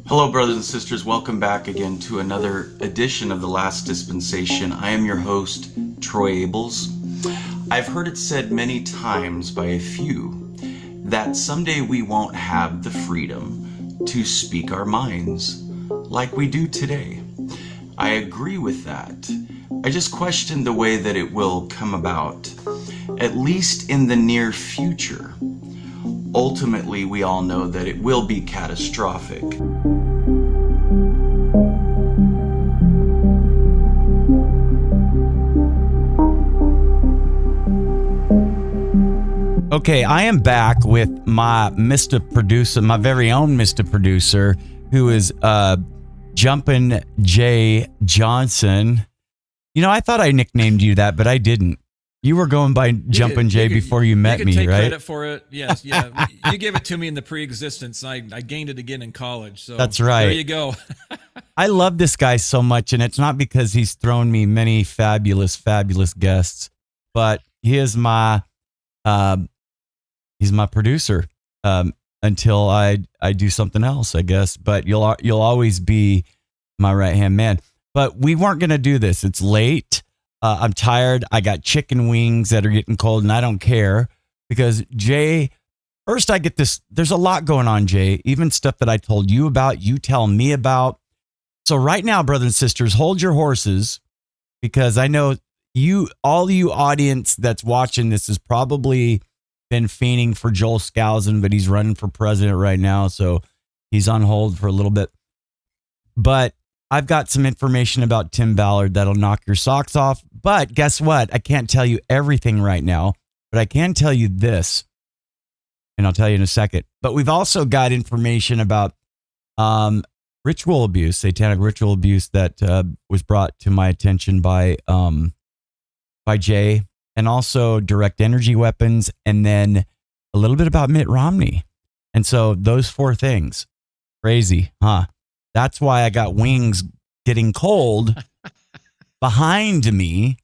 Hello, brothers and sisters. Welcome back again to another edition of The Last Dispensation. I am your host, Troy Abels. I've heard it said many times by a few that someday we won't have the freedom to speak our minds like we do today. I agree with that. I just question the way that it will come about, at least in the near future. Ultimately, we all know that it will be catastrophic. Okay, I am back with my Mr. Producer, my very own Mr. Producer, who is Jumpin' Jay Johnson. You know, I thought I nicknamed you that, but I didn't. You were going by Jumpin' Jay before you met me, right? You could take credit for it. Yes, yeah. You gave it to me in the pre-existence. I gained it again in college. So that's right. There you go. I love this guy so much, and it's not because he's thrown me many fabulous guests, but he is my he's my producer until I do something else, I guess. But you'll always be my right-hand man. But we weren't going to do this. It's late. I'm tired. I got chicken wings that are getting cold, and I don't care because Jay, first I get this. There's a lot going on, Jay, even stuff that I told you about, you tell me about. So right now, brothers and sisters, hold your horses because I know all you audience that's watching this has probably been fiending for Joel Skousen, but he's running for president right now. So he's on hold for a little bit. But I've got some information about Tim Ballard that'll knock your socks off. But guess what? I can't tell you everything right now, but I can tell you this, and I'll tell you in a second. But we've also got information about ritual abuse, satanic ritual abuse that was brought to my attention by Jay, and also direct energy weapons, and then a little bit about Mitt Romney. And so those four things, crazy, huh? That's why I got wings getting cold behind me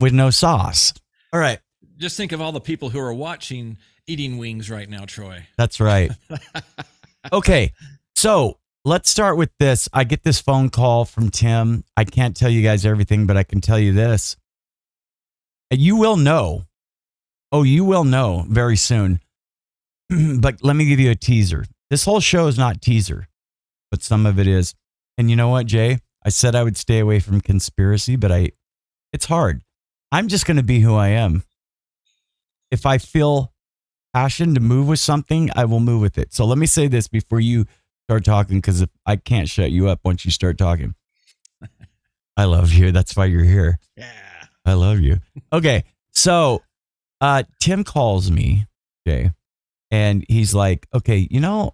with no sauce. All right. Just think of all the people who are watching eating wings right now, Troy. That's right. Okay. So let's start with this. I get this phone call from Tim. I can't tell you guys everything, but I can tell you this. You will know. Oh, you will know very soon. But let me give you a teaser. This whole show is not teaser, but some of it is. And you know what, Jay? I said I would stay away from conspiracy, but it's hard. I'm just going to be who I am. If I feel passion to move with something, I will move with it. So let me say this before you start talking, because I can't shut you up once you start talking. I love you. That's why you're here. Yeah. I love you. Okay. So Tim calls me, Jay, and he's like, okay, you know,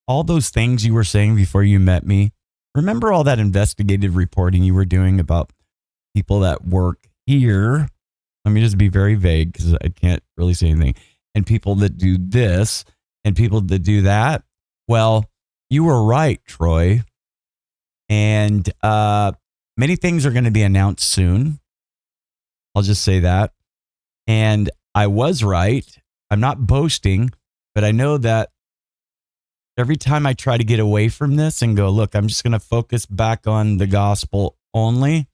all those things you were saying before you met me, remember all that investigative reporting you were doing about people that work here? Let me just be very vague because I can't really say anything. And people that do this and people that do that. Well, you were right, Troy. And many things are going to be announced soon. I'll just say that. And I was right. I'm not boasting, but I know that every time I try to get away from this and go, look, I'm just going to focus back on the gospel only,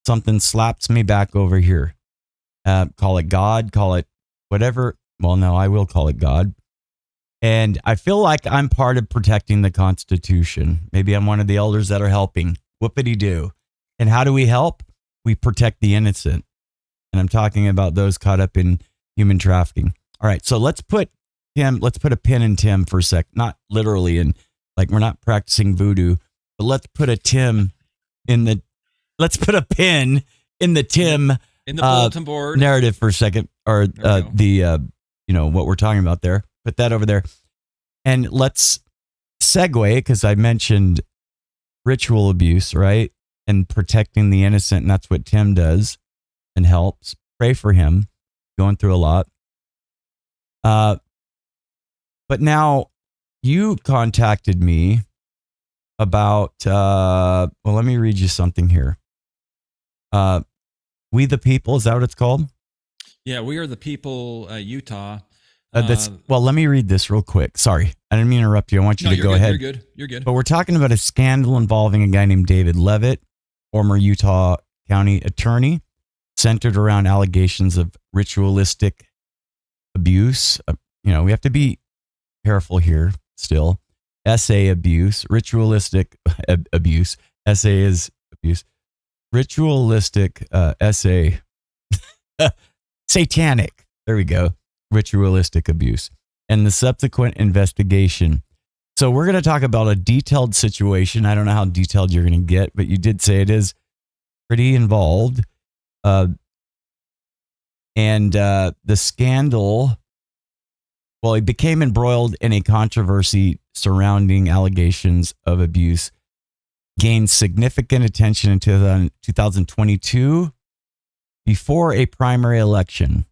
something slaps me back over here. Call it God, call it whatever. Well, no, I will call it God. And I feel like I'm part of protecting the Constitution. Maybe I'm one of the elders that are helping. Whoopity-doo. And how do we help? We protect the innocent. And I'm talking about those caught up in human trafficking. All right, so let's put a pin in Tim for a sec. Not literally, and like we're not practicing voodoo, but let's put a pin in the Tim In the bulletin board narrative for a second, or what we're talking about there. Put that over there. And let's segue, because I mentioned ritual abuse, right? And protecting the innocent. And that's what Tim does and helps. Pray for him. Going through a lot. But now you contacted me about, let me read you something here. We the People, is that what it's called? Yeah, We Are the People, Utah. Well, let me read this real quick. Sorry, I didn't mean to interrupt you. I want you to go ahead. You're good. But we're talking about a scandal involving a guy named David Levitt, former Utah County attorney, centered around allegations of ritualistic abuse. We have to be careful here still. SA abuse, ritualistic abuse. SA is abuse. Ritualistic SA. Satanic. There we go. Ritualistic abuse. And the subsequent investigation. So we're going to talk about a detailed situation. I don't know how detailed you're going to get, but you did say it is pretty involved. And the scandal, well, he became embroiled in a controversy surrounding allegations of abuse, gained significant attention in 2022 before a primary election.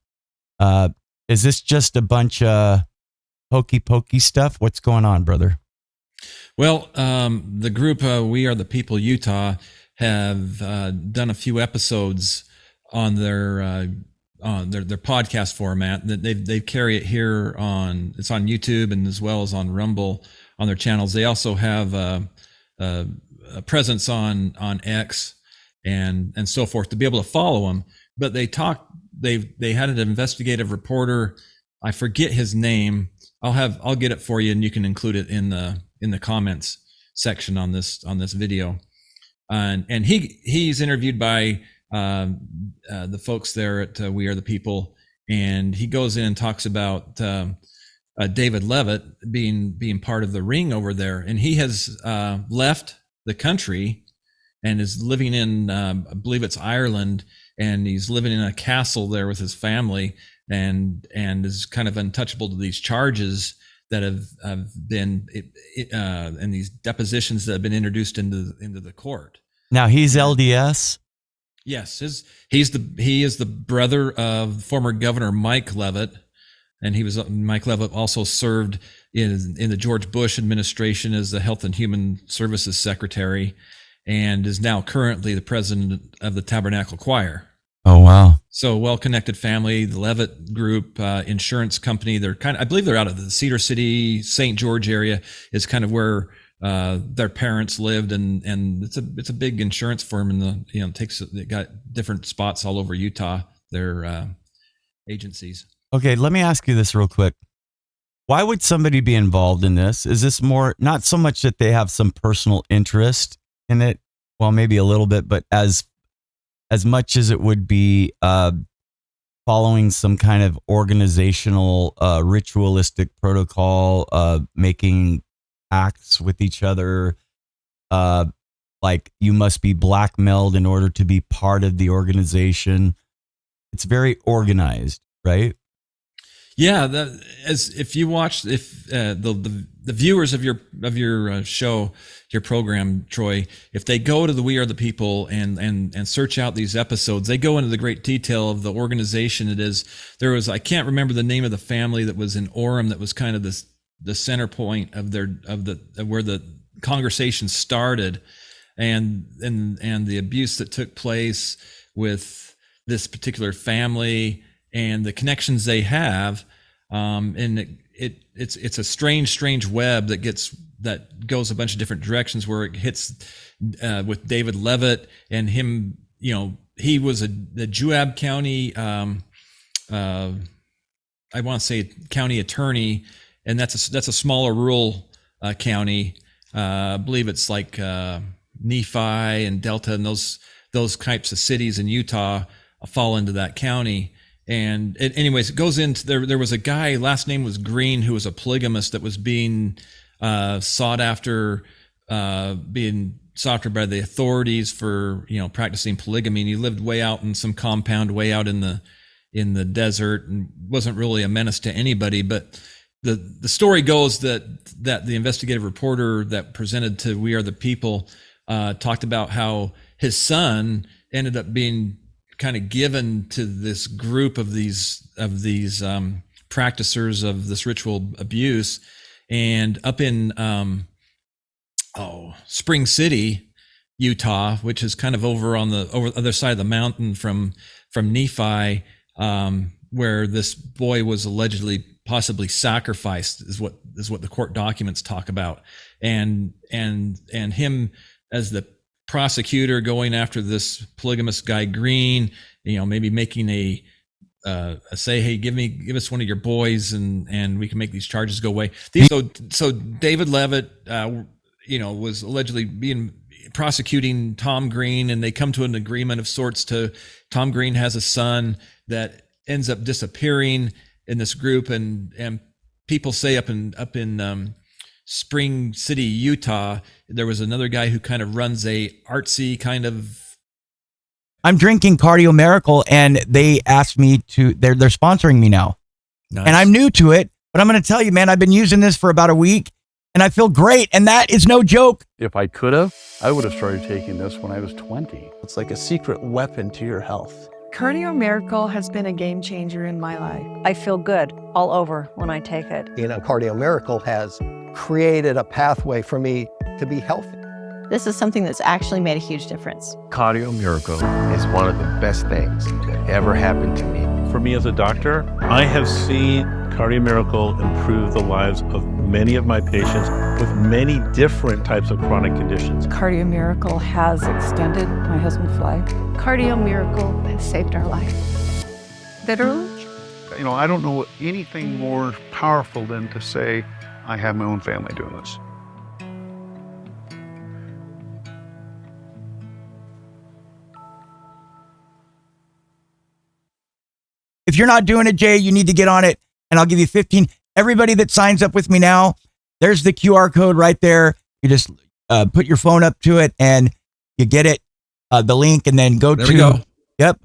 Is this just a bunch of hokey pokey stuff? What's going on, brother? Well, the group We Are the People Utah have done a few episodes on their podcast format. That they carry it here it's on YouTube and as well as on Rumble on their channels. They also have a presence on X and so forth to be able to follow them. But they had an investigative reporter. I forget his name. I'll get it for you, and you can include it in the comments section on this video. And he's interviewed by the folks there at We Are the People, and he goes in and talks about David Levitt being part of the ring over there, and he has left the country and is living in I believe it's Ireland, and he's living in a castle there with his family, and is kind of untouchable to these charges that have been and these depositions that have been introduced into the court. Now he's LDS. Yes, he is the brother of former Governor Mike Levitt, and Mike Levitt also served in the George Bush administration as the Health and Human Services Secretary, and is now currently the president of the Tabernacle Choir. Oh wow! So well-connected family. The Levitt Group insurance company. I believe they're out of the Cedar City, St. George area. Is kind of where their parents lived, and it's a big insurance firm, and they got different spots all over Utah. Their agencies. Okay, let me ask you this real quick. Why would somebody be involved in this? Is this more not so much that they have some personal interest in it? Well, maybe a little bit, but as much as it would be following some kind of organizational, ritualistic protocol, making acts with each other, like you must be blackmailed in order to be part of the organization. It's very organized, right? Yeah, if you watch, the viewers of your show, your program, Troy, if they go to the We Are the People and search out these episodes, they go into the great detail of the organization it is. I can't remember the name of the family that was in Orem that was kind of the center point of where the conversation started, and the abuse that took place with this particular family and the connections they have, and it's a strange web that goes a bunch of different directions, where it hits with David Levitt and him. He was the Juab County, I want to say county attorney, and that's a smaller rural county. I believe it's like Nephi and Delta, and those types of cities in Utah fall into that county. And anyways, it goes into there was a guy, last name was Green, who was a polygamist that was being sought after by the authorities for practicing polygamy, and he lived way out in some compound way out in the desert and wasn't really a menace to anybody. But the story goes that the investigative reporter that presented to We Are the People talked about how his son ended up being kind of given to this group of these practicers of this ritual abuse, and up in Spring City, Utah, which is kind of over on the other side of the mountain from Nephi, where this boy was allegedly possibly sacrificed, is what the court documents talk about. And him as the prosecutor going after this polygamous guy Green, maybe making a say, hey, give us one of your boys, and we can make these charges go away. So David Levitt, was allegedly prosecuting Tom Green, and they come to an agreement of sorts. Tom Green has a son that ends up disappearing in this group, and people say up in Spring City, Utah, there was another guy who kind of runs a artsy kind of. I'm drinking Cardio Miracle, and they asked me to. They're sponsoring me now, Nice. and I'm new to it. But I'm going to tell you, man, I've been using this for about a week, and I feel great, and that is no joke. If I could have, I would have started taking this when I was 20. It's like a secret weapon to your health. Cardio Miracle has been a game changer in my life. I feel good all over when I take it. Cardio Miracle has created a pathway for me to be healthy. This is something that's actually made a huge difference. Cardio Miracle is one of the best things that ever happened to me. For me as a doctor, I have seen Cardio Miracle improve the lives of many of my patients with many different types of chronic conditions. Cardio Miracle has extended my husband's life. Cardio Miracle has saved our life. Literally? I don't know anything more powerful than to say, I have my own family doing this. If you're not doing it, Jay, you need to get on it, and I'll give you 15. Everybody that signs up with me now, there's the QR code right there. You just put your phone up to it, and you get it, the link, and then go There we go. Yep.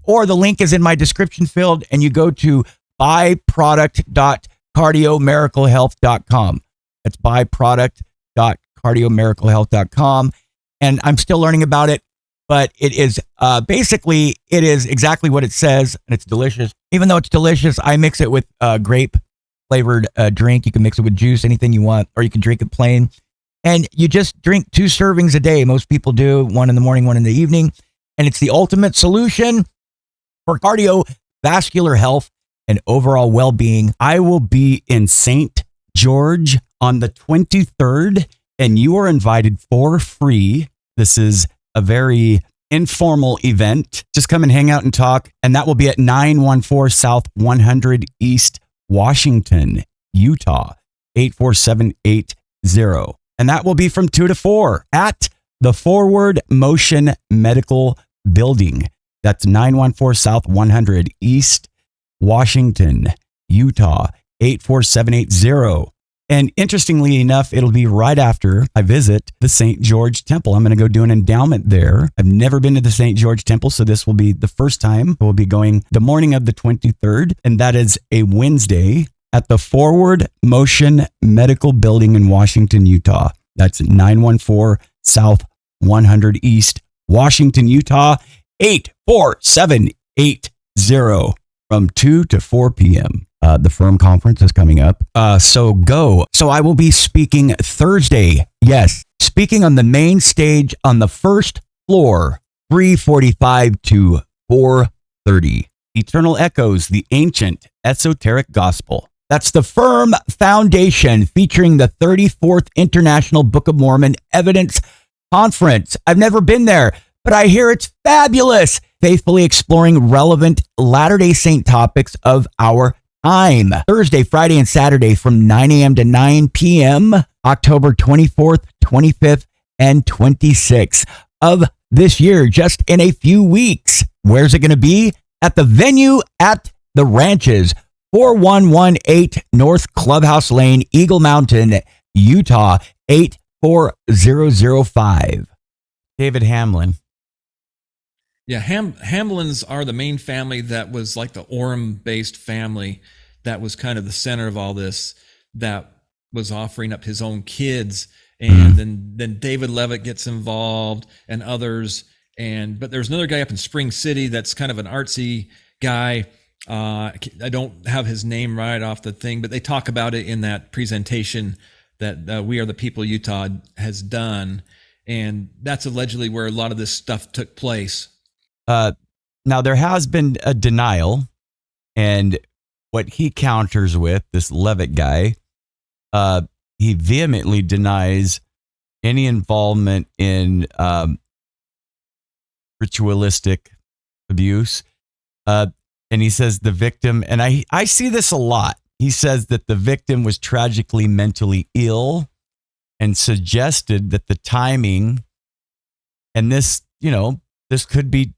Or the link is in my description field, and you go to buyproduct.cardiomiraclehealth.com. That's buyproduct.cardiomiraclehealth.com. And I'm still learning about it, but it is basically, it is exactly what it says, and it's delicious. Even though it's delicious, I mix it with grape flavored drink. You can mix it with juice, anything you want, or you can drink it plain. And you just drink 2 servings a day. Most people do, 1 in the morning, 1 in the evening. And it's the ultimate solution for cardiovascular health and overall well-being. I will be in St. George on the 23rd, and you are invited for free. This is a very informal event. Just come and hang out and talk. And that will be at 914 South 100 East Washington, Utah, 84780. And that will be from 2 to 4 at the Forward Motion Medical Building. That's 914 South 100 East Washington, Utah, 84780. And interestingly enough, it'll be right after I visit the St. George Temple. I'm going to go do an endowment there. I've never been to the St. George Temple, so this will be the first time. We'll be going the morning of the 23rd, and that is a Wednesday at the Forward Motion Medical Building in Washington, Utah. That's 914 South 100 East Washington, Utah, 84780 from 2 to 4 p.m. The firm conference is coming up. So go. So I will be speaking Thursday. Yes. Speaking on the main stage on the first floor, 3:45 to 4:30. Eternal Echoes, the ancient esoteric gospel. That's the Firm Foundation featuring the 34th International Book of Mormon Evidence Conference. I've never been there, but I hear it's fabulous. Faithfully exploring relevant Latter-day Saint topics of our time. Thursday, Friday, and Saturday from 9 a.m. to 9 p.m. October 24th, 25th, and 26th of this year, just in a few weeks. Where's it going to be? At the venue at the Ranches, 4118 North Clubhouse Lane, Eagle Mountain, Utah, 84005. David Hamlin. Yeah, Hamlins are the main family that was like the Orem-based family that was kind of the center of all this, that was offering up his own kids. And then David Levitt gets involved and others. But there's another guy up in Spring City that's kind of an artsy guy. I don't have his name right off the thing, but they talk about it in that presentation that We Are the People Utah has done. And that's allegedly where a lot of this stuff took place. Now, there has been a denial, and what he counters with, this Levitt guy, he vehemently denies any involvement in ritualistic abuse. And he says the victim, and I see this a lot. He says that the victim was tragically mentally ill and suggested that the timing, and this, this could be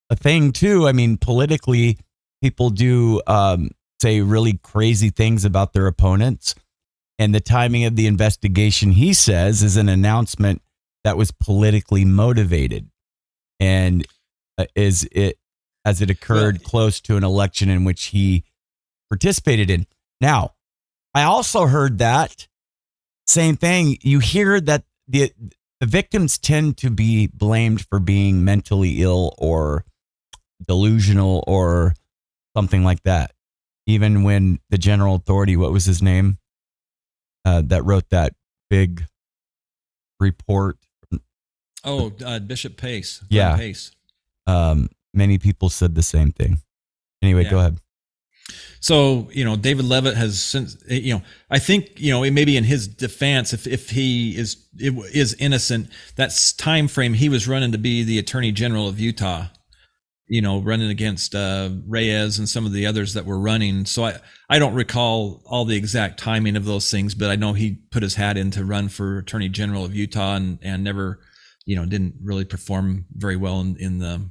a thing too. I mean, politically, people do say really crazy things about their opponents. And the timing of the investigation, he says, is an announcement that was politically motivated. And as it occurred close to an election in which he participated in. Now, I also heard that same thing. You hear that the victims tend to be blamed for being mentally ill or delusional or something like that. Even when the general authority, what was his name, that wrote that big report. Bishop Pace. Yeah. Pace. Many people said the same thing. Anyway, Go ahead. So, David Levitt has since, I think, maybe in his defense, if he is innocent, that time frame he was running to be the Attorney General of Utah, running against Reyes and some of the others that were running. So I don't recall all the exact timing of those things, but I know he put his hat in to run for Attorney General of Utah and never, didn't really perform very well in the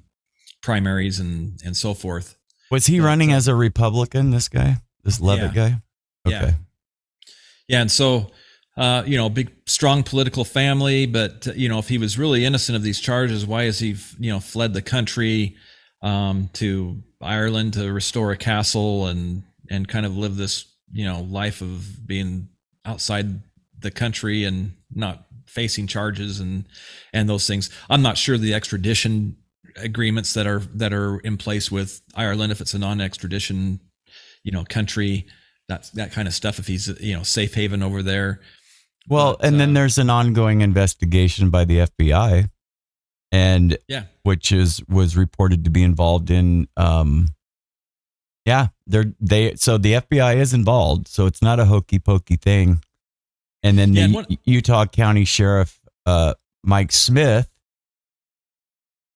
primaries and so forth. Was he running as a Republican, this Levitt guy? Okay. Yeah. And so, big, strong political family, but, if he was really innocent of these charges, why has he, fled the country to Ireland to restore a castle and kind of live this, life of being outside the country and not facing charges and those things? I'm not sure the extradition agreements that are in place with Ireland, if it's a non-extradition, country, that kind of stuff, if he's, safe haven over there. Well, and then there's an ongoing investigation by the FBI, and which was reported to be involved in, so the FBI is involved, so it's not a hokey pokey thing. And then the Utah County Sheriff, Mike Smith,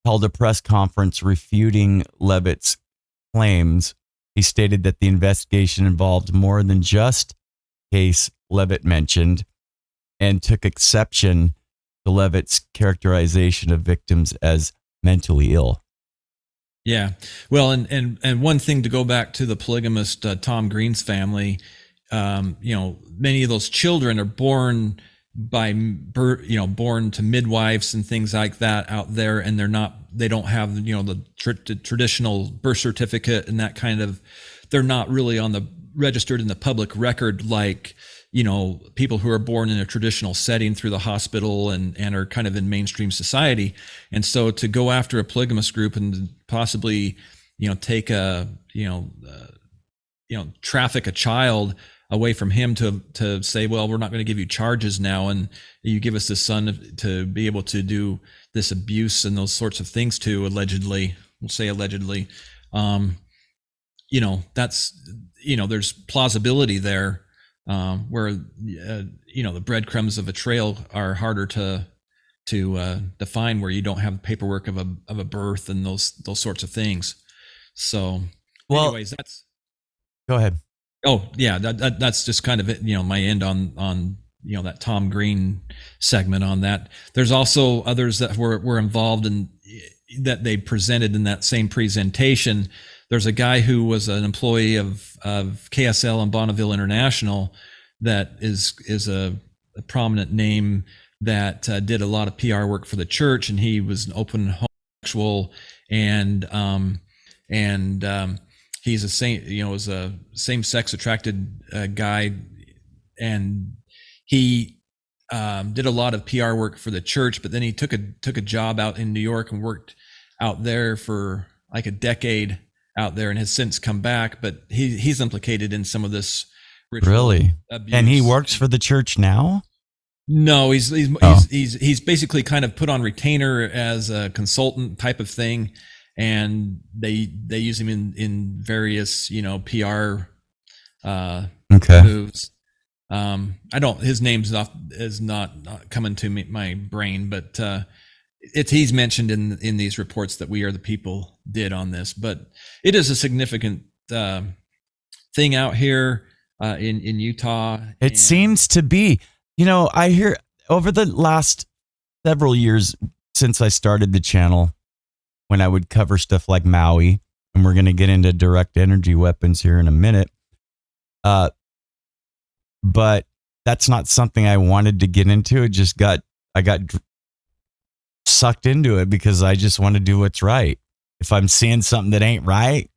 held a press conference refuting Levitt's claims. He stated that the investigation involved more than just case Levitt mentioned and took exception to Levitt's characterization of victims as mentally ill. Yeah. Well, and one thing, to go back to the polygamist Tom Green's family, many of those children are born born to midwives and things like that out there, and they don't have, the traditional birth certificate and that kind of, they're not really registered in the public record like, people who are born in a traditional setting through the hospital and are kind of in mainstream society. And so to go after a polygamous group and possibly, take traffic a child away from him to say, well, we're not going to give you charges now, and you give us this son to be able to do this abuse and those sorts of things to, allegedly, we'll say allegedly, that's, there's plausibility there, where, the breadcrumbs of a trail are harder to define, where you don't have paperwork of a birth and those sorts of things. So anyways, that's, go ahead. Oh yeah, that's just kind of it, my end on that Tom Green segment on that. There's also others that were involved in that they presented in that same presentation. There's a guy who was an employee of KSL and Bonneville International that is a prominent name that did a lot of PR work for the church, and he was an open homosexual and he's was a same-sex attracted guy, and he did a lot of PR work for the church. But then he took a job out in New York and worked out there for like a decade out there, and has since come back. But he's implicated in some of this ritual abuse. And he works for the church now. No, he's basically kind of put on retainer as a consultant type of thing. And they use him in various, PR moves. His name's is not coming to my brain, but he's mentioned in these reports that We Are the People did on this, but it is a significant thing out here in Utah. It seems to be. I hear over the last several years since I started the channel, when I would cover stuff like Maui, and we're going to get into direct energy weapons here in a minute. But that's not something I wanted to get into. I got sucked into it because I just want to do what's right. If I'm seeing something that ain't right,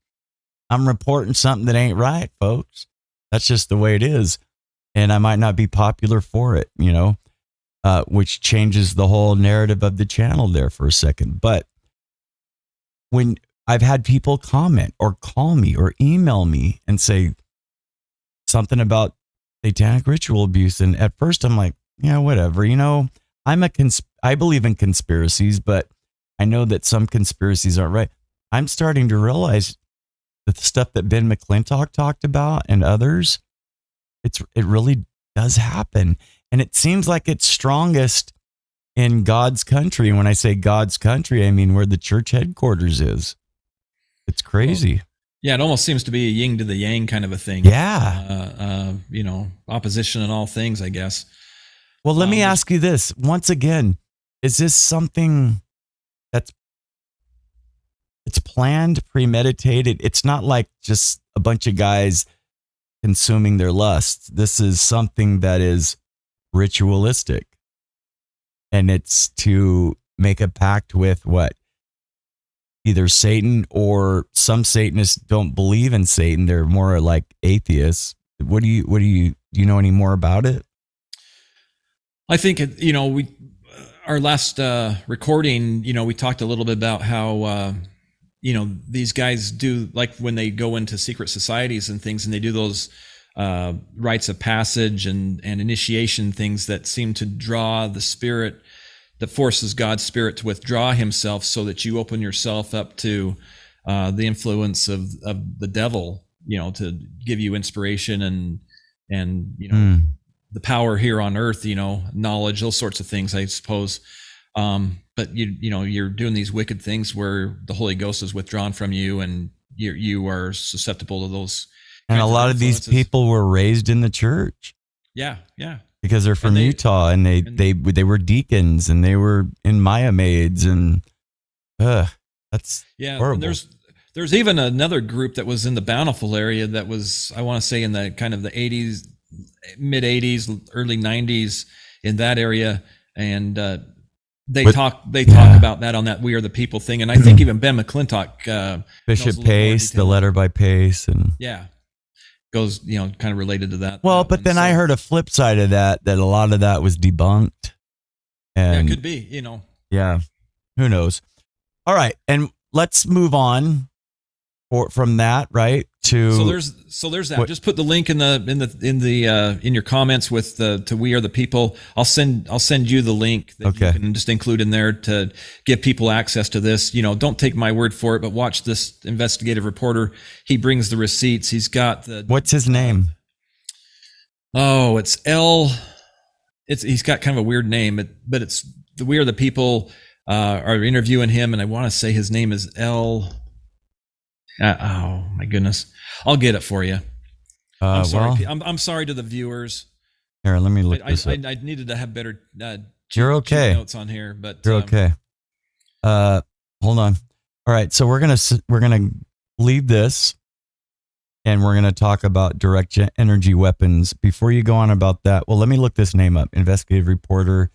I'm reporting something that ain't right, folks. That's just the way it is. And I might not be popular for it, which changes the whole narrative of the channel there for a second. But when I've had people comment or call me or email me and say something about satanic ritual abuse, and at first I'm like, yeah, whatever. I believe in conspiracies, but I know that some conspiracies aren't right. I'm starting to realize that the stuff that Ben McClintock talked about and others, it really does happen. And it seems like it's strongest in God's country. And when I say God's country, I mean where the church headquarters is. It's crazy. Well, yeah, it almost seems to be a yin to the yang kind of a thing. Yeah. Opposition in all things, I guess. Well, let me ask you this. Once again, is this something it's planned, premeditated? It's not like just a bunch of guys consuming their lusts. This is something that is ritualistic. And it's to make a pact with what? Either Satan, or some Satanists don't believe in Satan. They're more like atheists. Do you know any more about it? I think, our last recording, we talked a little bit about how, these guys do, like when they go into secret societies and things, and they do those rites of passage and initiation things that seem to draw the spirit, that forces God's spirit to withdraw himself so that you open yourself up to the influence of the devil, to give you inspiration and the power here on earth, knowledge, those sorts of things, I suppose. But you're doing these wicked things where the Holy Ghost is withdrawn from you, and you are susceptible to those. And a lot of these people were raised in the church. Yeah, yeah. Because they're from Utah, and they were deacons, and they were in Maya maids, and that's horrible. And there's even another group that was in the Bountiful area that was, I want to say, in the kind of the 80s, mid 80s, early 90s, in that area, and they talk about that on that We Are the People thing, and I think even Ben McClintock, Bishop Pace, the letter by Pace, and goes, kind of related to that. Well, but then I heard a flip side of that a lot of that was debunked. And it could be, Yeah. Who knows? All right. And let's move on from that, right? So there's that. Just put the link in your comments with to We Are the People. I'll send you the link that you can just include in there to give people access to this. Don't take my word for it, but watch this investigative reporter. He brings the receipts. He's got what's his name? It's L. He's got kind of a weird name, but it's the We Are the People are interviewing him, and I want to say his name is L. Oh my goodness! I'll get it for you. I'm sorry. I'm sorry to the viewers. Here, let me look this up. I needed to have better. You're okay. Notes on here, but you're okay. Hold on. All right, so we're gonna leave this, and we're gonna talk about direct energy weapons. Before you go on about that, well, let me look this name up. Investigative reporter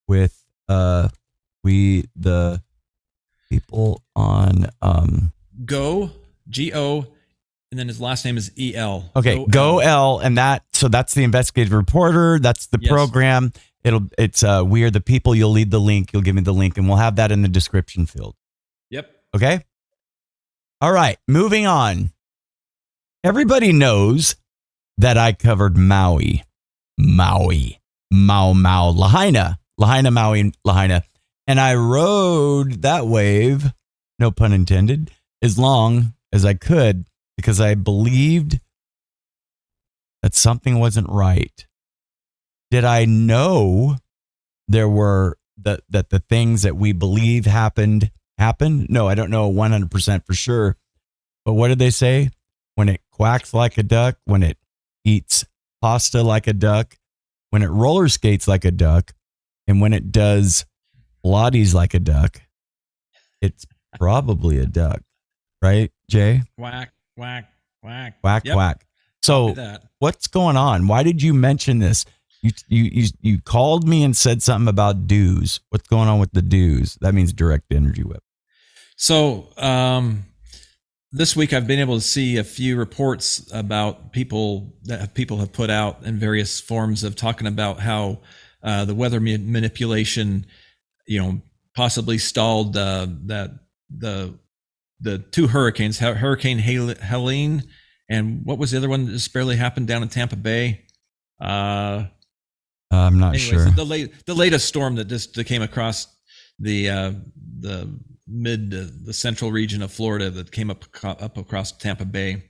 with We the People on Go, and then his last name is E-L. Okay, Go L, and that's the investigative reporter. That's the program. It's We Are the People. You'll leave the link. You'll give me the link, and we'll have that in the description field. Yep. Okay. All right, moving on. Everybody knows that I covered Maui, Lahaina, Maui, Lahaina, and I rode that wave, no pun intended, as long as I could, because I believed that something wasn't right. Did I know there were that the things that we believe happened? No, I don't know 100% for sure. But what did they say? When it quacks like a duck, when it eats pasta like a duck, when it roller skates like a duck, and when it does Pilates like a duck, it's probably a duck, right, Jay? Whack, whack, whack. Whack, Yep. whack. So what's going on? Why did you mention this? You called me and said something about dues. What's going on with the dues? That means direct energy whip. So this week I've been able to see a few reports about people have put out in various forms of talking about how the weather manipulation, possibly stalled the two hurricanes, Hurricane Helene, and what was the other one that just barely happened down in Tampa Bay? I'm not sure. The latest storm that came across the central region of Florida that came up across Tampa Bay.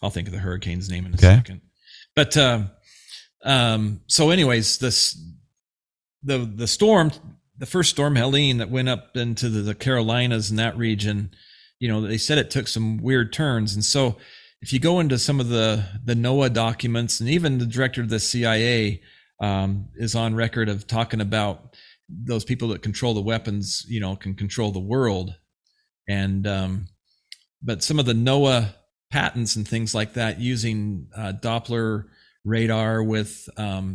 I'll think of the hurricane's name in a second. But so anyways, the storm, the first storm Helene that went up into the Carolinas and that region, they said it took some weird turns. And so if you go into some of the NOAA documents, and even the director of the CIA is on record of talking about those people that control the weapons, can control the world. And but some of the NOAA patents and things like that, using Doppler radar with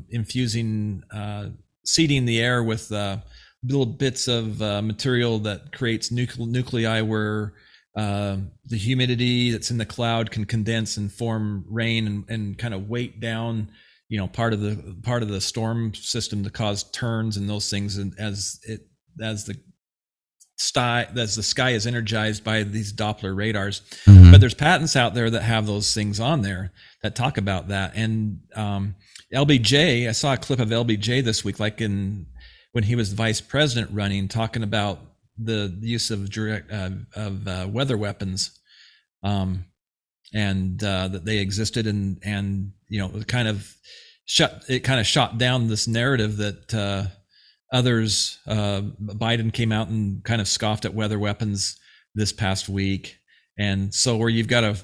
infusing, seeding the air with little bits of material that creates nuclei where the humidity that's in the cloud can condense and form rain and kind of weight down, part of the storm system to cause turns and those things. And as the sky is energized by these Doppler radars. Mm-hmm. But there's patents out there that have those things on there that talk about that. And LBJ, I saw a clip of LBJ this week, like when he was vice president running, talking about the use of weather weapons, and that they existed, and it kind of shot down this narrative that others. Biden came out and kind of scoffed at weather weapons this past week, and so where you've got a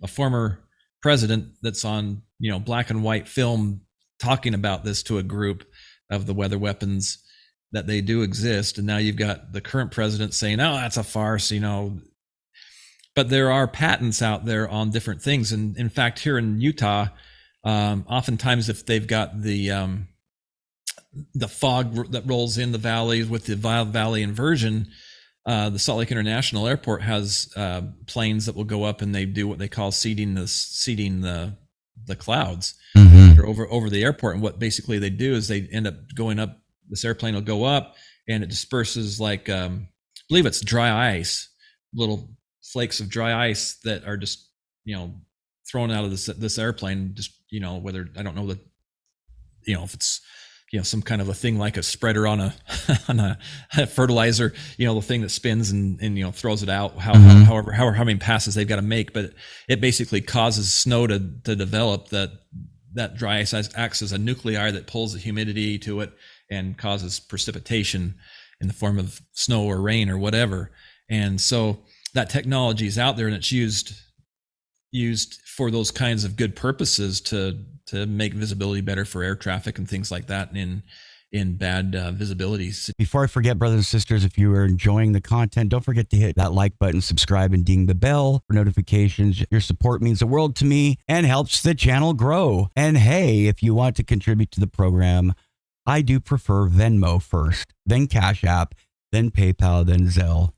former president that's on black and white film talking about this to a group of the weather weapons, that they do exist, and now you've got the current president saying, "Oh, that's a farce," But there are patents out there on different things, and in fact, here in Utah, oftentimes if they've got the fog that rolls in the valley with the valley inversion, the Salt Lake International Airport has planes that will go up and they do what they call seeding the clouds that are over the airport. And what basically they do is they end up going up. This airplane will go up and it disperses like, I believe it's dry ice, little flakes of dry ice that are just, thrown out of this airplane, just, whether, I don't know that, if it's, some kind of a thing like a spreader on a fertilizer, the thing that spins and throws it out, however how many passes they've got to make. But it basically causes snow to develop. That dry ice acts as a nuclei that pulls the humidity to it and causes precipitation in the form of snow or rain or whatever. And so that technology is out there, and it's used for those kinds of good purposes to make visibility better for air traffic and things like that in bad visibility. Before I forget, brothers and sisters, if you are enjoying the content, don't forget to hit that like button, subscribe, and ding the bell for notifications. Your support means the world to me and helps the channel grow. And hey, if you want to contribute to the program, I do prefer Venmo first, then Cash App, then PayPal, then Zelle.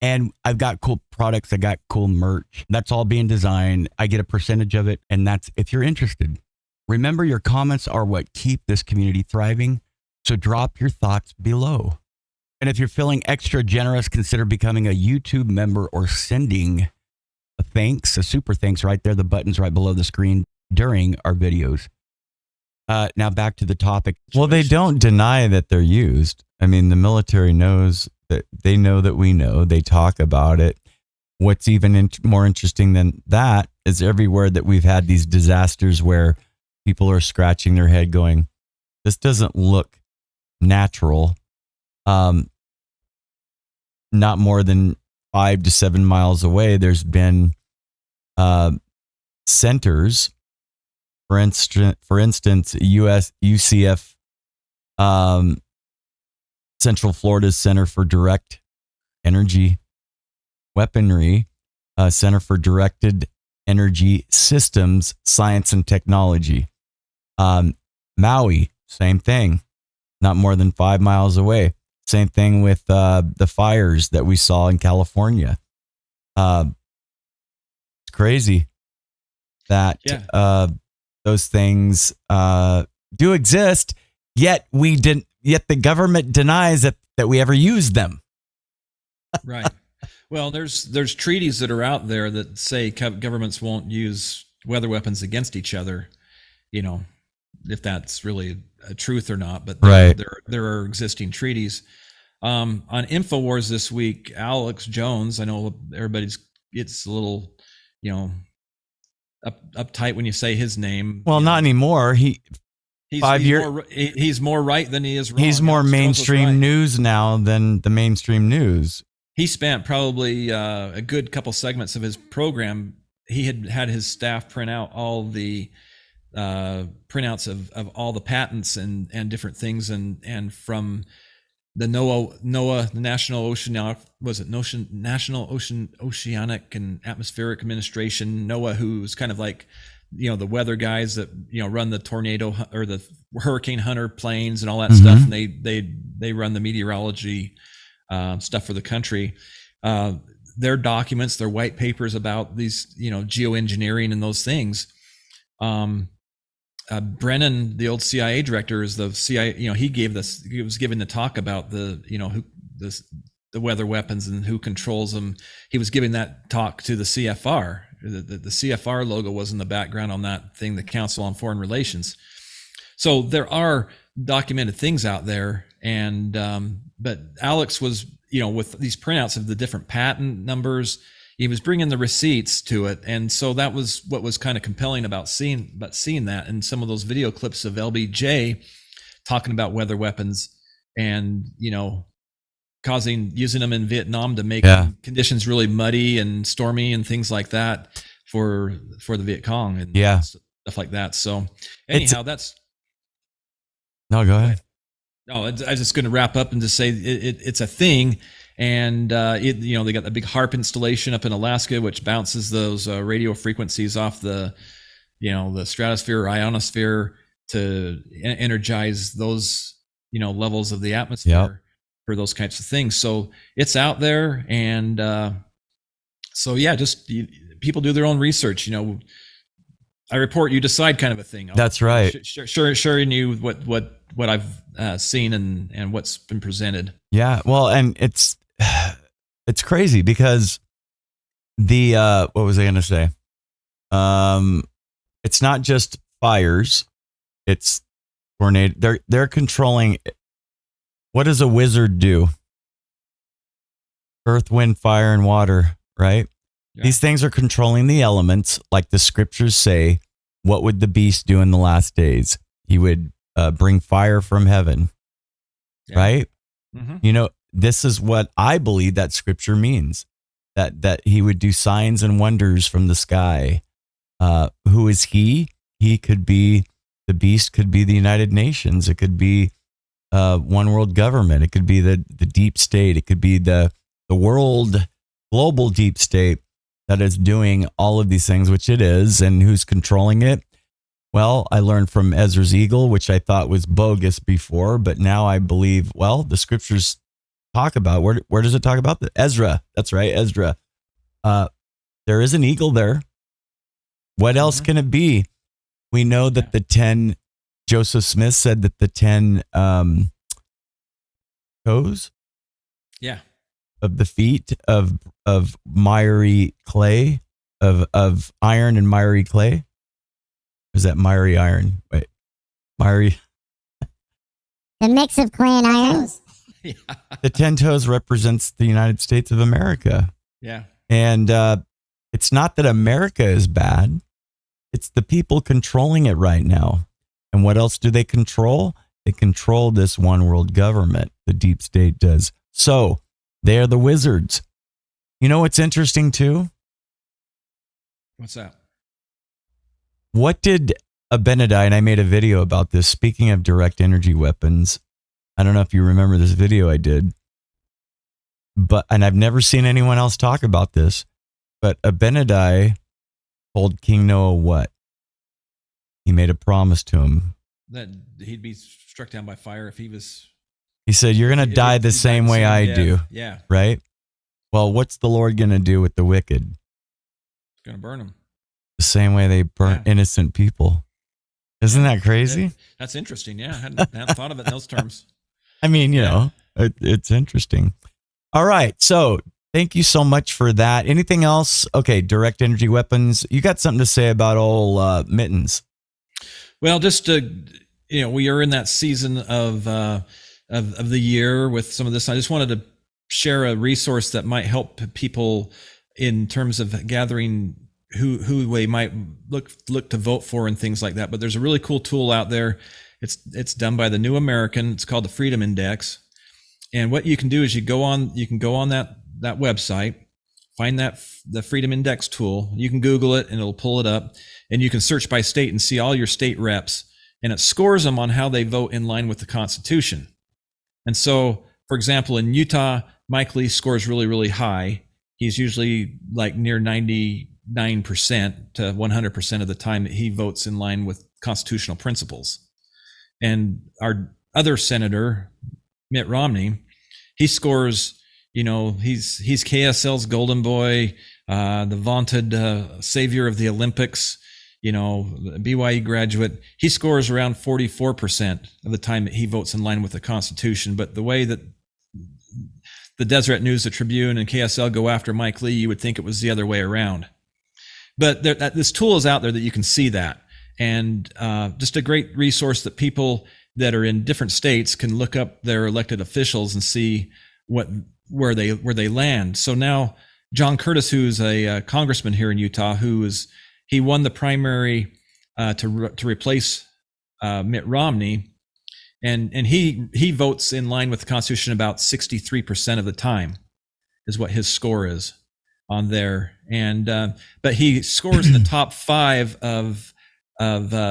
And I've got cool products. I got cool merch. That's all being designed. I get a percentage of it. And that's if you're interested. Remember, your comments are what keep this community thriving. So drop your thoughts below. And if you're feeling extra generous, consider becoming a YouTube member or sending a thanks, a super thanks right there. The button's right below the screen during our videos. Now back to the topic. Well, they don't deny that they're used. I mean, the military knows that they know that we know. They talk about it. What's even more interesting than that is everywhere that we've had these disasters where people are scratching their head going, this doesn't look natural. Not more than 5 to 7 miles away, there's been centers, for instance, UCF, Central Florida's Center for Direct Energy Weaponry, Center for Directed Energy Systems, Science and Technology. Maui, same thing, not more than 5 miles away. Same thing with the fires that we saw in California. It's crazy that those things do exist, yet Yet the government denies that we ever used them. Right. Well, there's treaties that are out there that say governments won't use weather weapons against each other. You know, if that's really a truth or not, but there are existing treaties. On InfoWars this week, Alex Jones, I know it's a little, uptight when you say his name. Well, not anymore. He's more right than he is wrong. He's more mainstream news now than the mainstream news. He spent probably a good couple segments of his program. He had his staff print out all the printouts of all the patents and different things, and from the NOAA, the National Oceanic and Atmospheric Administration, NOAA, who's kind of like, the weather guys that, run the tornado or the hurricane hunter planes and all that stuff. And they run the meteorology stuff for the country. Their documents, their white papers about these, geoengineering and those things. Brennan, the old CIA director, is the CIA. He was giving the talk about the weather weapons and who controls them. He was giving that talk to the CFR. The CFR logo was in the background on that thing, the Council on Foreign Relations. So there are documented things out there, and but Alex was, with these printouts of the different patent numbers, he was bringing the receipts to it, and so that was what was kind of compelling about seeing that, and some of those video clips of LBJ talking about weather weapons and using them in Vietnam to make conditions really muddy and stormy and things like that for the Viet Cong and stuff like that. So anyhow, no, go ahead. No, I was just going to wrap up and just say it's a thing. And they got the big HARP installation up in Alaska, which bounces those radio frequencies off the stratosphere or ionosphere to energize those levels of the atmosphere for those types of things. So it's out there, and people do their own research. I report, you decide, kind of a thing. That's right. Sharing you what I've seen and what's been presented. Yeah, well, and it's crazy because what was I going to say? It's not just fires; it's tornado. They're controlling. What does a wizard do? Earth, wind, fire, and water, right? Yeah. These things are controlling the elements, like the scriptures say. What would the beast do in the last days? He would bring fire from heaven, right? Mm-hmm. This is what I believe that scripture means, that he would do signs and wonders from the sky. Who is he? He could be, the beast could be the United Nations. It could be one world government. It could be the deep state. It could be the world, global deep state that is doing all of these things, which it is, and who's controlling it. Well, I learned from Ezra's eagle, which I thought was bogus before, but now I believe, the scriptures talk about, where does it talk about? Ezra. That's right, Ezra. There is an eagle there. What else can it be? We know that Joseph Smith said that the 10 toes of the feet of miry clay, of iron and miry clay. Is that miry iron? Wait, miry. The mix of clay and iron. The 10 toes represents the United States of America. Yeah. And it's not that America is bad. It's the people controlling it right now. And what else do they control? They control this one world government. The deep state does. So they are the wizards. You know what's interesting too? What's that? What did Abinadi, and I made a video about this, speaking of direct energy weapons. I don't know if you remember this video I did, and I've never seen anyone else talk about this, but Abinadi told King Noah what? He made a promise to him. That he'd be struck down by fire if he was... He said, you're going to die the same way I do. Yeah. Right? Well, what's the Lord going to do with the wicked? He's going to burn them. The same way they burn innocent people. Isn't that crazy? That's interesting. Yeah. I hadn't thought of it in those terms. I mean, you know, it's interesting. All right. So thank you so much for that. Anything else? Okay. Direct energy weapons. You got something to say about old Mittens? Well, just we are in that season of the year with some of this. I just wanted to share a resource that might help people in terms of gathering who they might look to vote for and things like that. But there's a really cool tool out there. It's done by the New American. It's called the Freedom Index. And what you can do is you can go on that website, find the Freedom Index tool. You can Google it and it'll pull it up, and you can search by state and see all your state reps, and it scores them on how they vote in line with the Constitution. And so, for example, in Utah, Mike Lee scores really, really high. He's usually like near 99% to 100% of the time that he votes in line with constitutional principles. And our other senator, Mitt Romney, he scores, he's KSL's golden boy, the vaunted savior of the Olympics, BYU graduate. He scores around 44% of the time that he votes in line with the Constitution. But the way that the Deseret News, the Tribune, and KSL go after Mike Lee, you would think it was the other way around. But this tool is out there that you can see that. And just a great resource that people that are in different states can look up their elected officials and see where they land. So now John Curtis, who's a congressman here in Utah, he won the primary to replace Mitt Romney, and he votes in line with the Constitution about 63% of the time, is what his score is on there. And but he scores in the top 5 of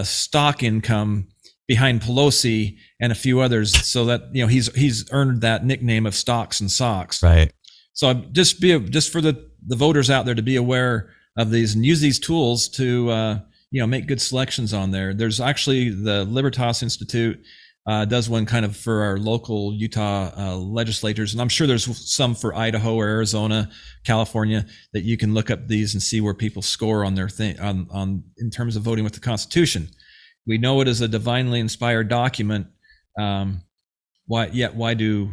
stock income behind Pelosi and a few others, so that he's earned that nickname of Stocks and Socks. Right. So just for the voters out there to be aware of these and use these tools to make good selections on there. There's actually the Libertas Institute does one kind of for our local Utah legislators, and I'm sure there's some for Idaho or Arizona, California, that you can look up these and see where people score on their thing on in terms of voting with the Constitution. We know it is a divinely inspired document. Why do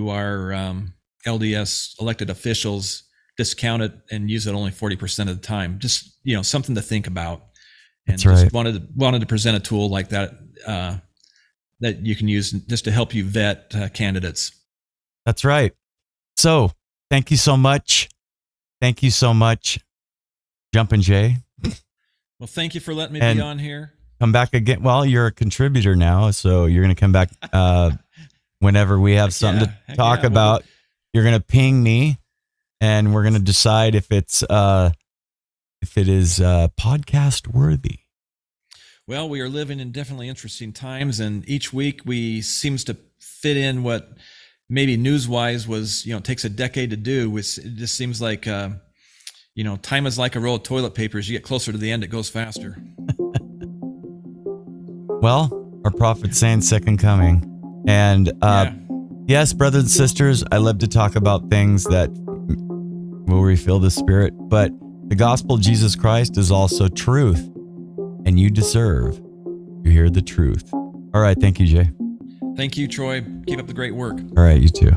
our LDS elected officials discount it and use it only 40% of the time? Just something to think about. And That's right. Just wanted to present a tool like that that you can use just to help you vet candidates. That's right. So thank you so much. Thank you so much, Jumpin' Jay. Well, thank you for letting me be on here. Come back again. Well, you're a contributor now, so you're going to come back whenever we have something to talk about. You're going to ping me, and we're going to decide if it is podcast worthy. Well, we are living in definitely interesting times, and each week we seems to fit in what maybe news-wise was, takes a decade to do. It just seems like, time is like a roll of toilet paper. As you get closer to the end, it goes faster. Well, our prophet's saying second coming. And yes, brothers and sisters, I love to talk about things that will refill the spirit, but the gospel of Jesus Christ is also truth, and you deserve to hear the truth. All right. Thank you, Jay. Thank you, Troy. Keep up the great work. All right. You too.